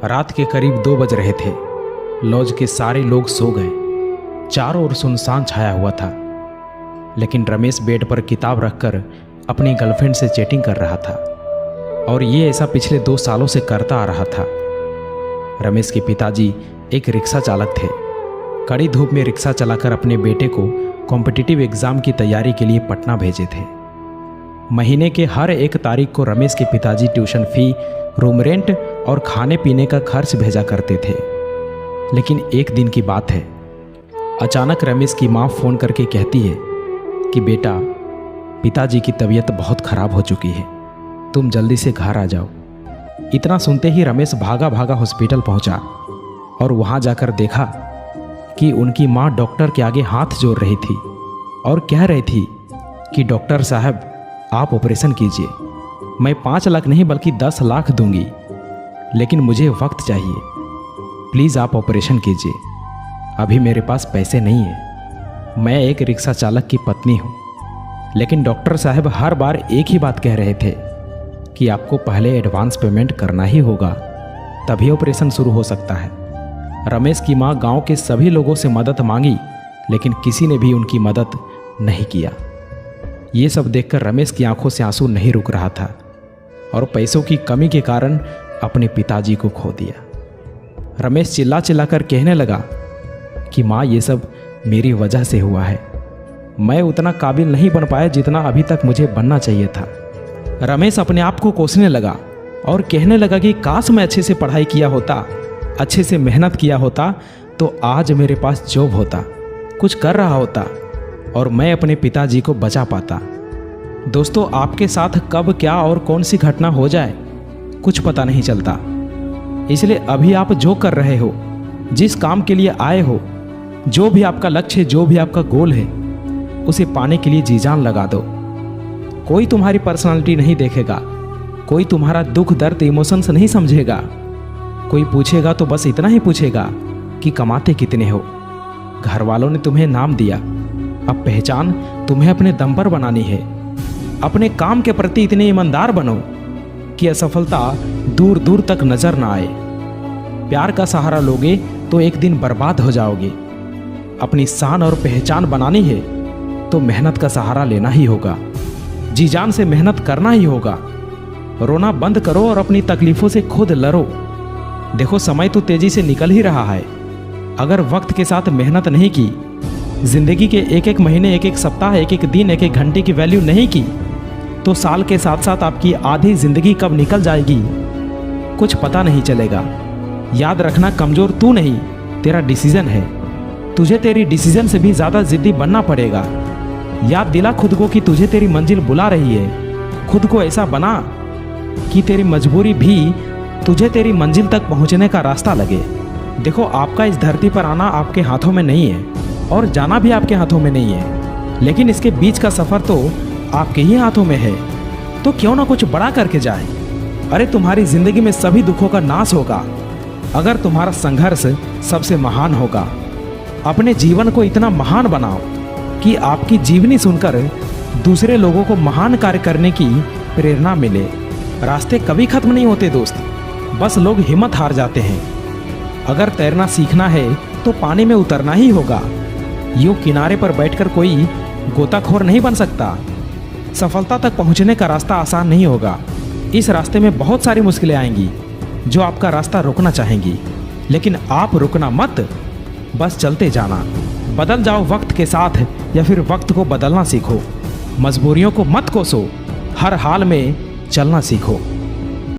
रात के करीब 2 बज रहे थे। लॉज के सारे लोग सो गए। चारों ओर सुनसान छाया हुआ था, लेकिन रमेश बेड पर किताब रखकर अपनी गर्लफ्रेंड से चैटिंग कर रहा था, और ये ऐसा पिछले 2 सालों से करता आ रहा था। रमेश के पिताजी एक रिक्शा चालक थे। कड़ी धूप में रिक्शा चलाकर अपने बेटे को कॉम्पिटिटिव एग्ज़ाम की तैयारी के लिए पटना भेजे थे। महीने के हर एक तारीख को रमेश के पिताजी ट्यूशन फी, रूम रेंट और खाने पीने का खर्च भेजा करते थे। लेकिन एक दिन की बात है, अचानक रमेश की माँ फ़ोन करके कहती है कि बेटा, पिताजी की तबीयत बहुत ख़राब हो चुकी है, तुम जल्दी से घर आ जाओ। इतना सुनते ही रमेश भागा भागा हॉस्पिटल पहुंचा और वहां जाकर देखा कि उनकी माँ डॉक्टर के आगे हाथ जोड़ रही थी और कह रही थी कि डॉक्टर साहब, आप ऑपरेशन कीजिए। मैं 5 लाख नहीं बल्कि 10 लाख दूंगी, लेकिन मुझे वक्त चाहिए। प्लीज़ आप ऑपरेशन कीजिए, अभी मेरे पास पैसे नहीं है। मैं एक रिक्शा चालक की पत्नी हूँ। लेकिन डॉक्टर साहब हर बार एक ही बात कह रहे थे कि आपको पहले एडवांस पेमेंट करना ही होगा, तभी ऑपरेशन शुरू हो सकता है। रमेश की माँ गांव के सभी लोगों से मदद मांगी, लेकिन किसी ने भी उनकी मदद नहीं किया। ये सब देखकर रमेश की आंखों से आंसू नहीं रुक रहा था और पैसों की कमी के कारण अपने पिताजी को खो दिया। रमेश चिल्ला चिल्लाकर कहने लगा कि माँ, ये सब मेरी वजह से हुआ है। मैं उतना काबिल नहीं बन पाया जितना अभी तक मुझे बनना चाहिए था। रमेश अपने आप को कोसने लगा और कहने लगा कि काश मैं अच्छे से पढ़ाई किया होता, अच्छे से मेहनत किया होता, तो आज मेरे पास जॉब होता, कुछ कर रहा होता और मैं अपने पिताजी को बचा पाता। दोस्तों, आपके साथ कब क्या और कौन सी घटना हो जाए कुछ पता नहीं चलता। इसलिए अभी आप जो कर रहे हो, जिस काम के लिए आए हो, जो भी आपका लक्ष्य है, जो भी आपका गोल है, उसे पाने के लिए जी जान लगा दो। कोई तुम्हारी पर्सनालिटी नहीं देखेगा, कोई तुम्हारा दुख दर्द इमोशंस नहीं समझेगा। कोई पूछेगा तो बस इतना ही पूछेगा कि कमाते कितने हो। घर वालों ने तुम्हें नाम दिया, अब पहचान तुम्हें अपने दम पर बनानी है। अपने काम के प्रति इतने ईमानदार बनो कि असफलता दूर दूर तक नजर ना आए। प्यार का सहारा लोगे तो एक दिन बर्बाद हो जाओगे। अपनी शान और पहचान बनानी है तो मेहनत का सहारा लेना ही होगा, जी जान से मेहनत करना ही होगा। रोना बंद करो और अपनी तकलीफों से खुद लड़ो। देखो, समय तो तेजी से निकल ही रहा है। अगर वक्त के साथ मेहनत नहीं की, जिंदगी के एक एक महीने, एक एक सप्ताह, एक एक दिन, एक एक घंटे की वैल्यू नहीं की, तो साल के साथ साथ आपकी आधी जिंदगी कब निकल जाएगी कुछ पता नहीं चलेगा। याद रखना, कमजोर तू नहीं, तेरा डिसीजन है। तुझे तेरी डिसीजन से भी ज़्यादा जिद्दी बनना पड़ेगा। याद दिला खुद को कि तुझे तेरी मंजिल बुला रही है। खुद को ऐसा बना कि तेरी मजबूरी भी तुझे तेरी मंजिल तक पहुंचने का रास्ता लगे। देखो, आपका इस धरती पर आना आपके हाथों में नहीं है और जाना भी आपके हाथों में नहीं है, लेकिन इसके बीच का सफ़र तो आपके ही हाथों में है। तो क्यों ना कुछ बड़ा करके जाए। अरे, तुम्हारी ज़िंदगी में सभी दुखों का नाश होगा अगर तुम्हारा संघर्ष सबसे महान होगा। अपने जीवन को इतना महान बनाओ कि आपकी जीवनी सुनकर दूसरे लोगों को महान कार्य करने की प्रेरणा मिले। रास्ते कभी खत्म नहीं होते दोस्त, बस लोग हिम्मत हार जाते हैं। अगर तैरना सीखना है तो पानी में उतरना ही होगा। यूं किनारे पर बैठकर कोई गोताखोर नहीं बन सकता। सफलता तक पहुंचने का रास्ता आसान नहीं होगा। इस रास्ते में बहुत सारी मुश्किलें आएंगी जो आपका रास्ता रोकना चाहेंगी, लेकिन आप रुकना मत, बस चलते जाना। बदल जाओ वक्त के साथ या फिर वक्त को बदलना सीखो। मजबूरियों को मत कोसो, हर हाल में चलना सीखो।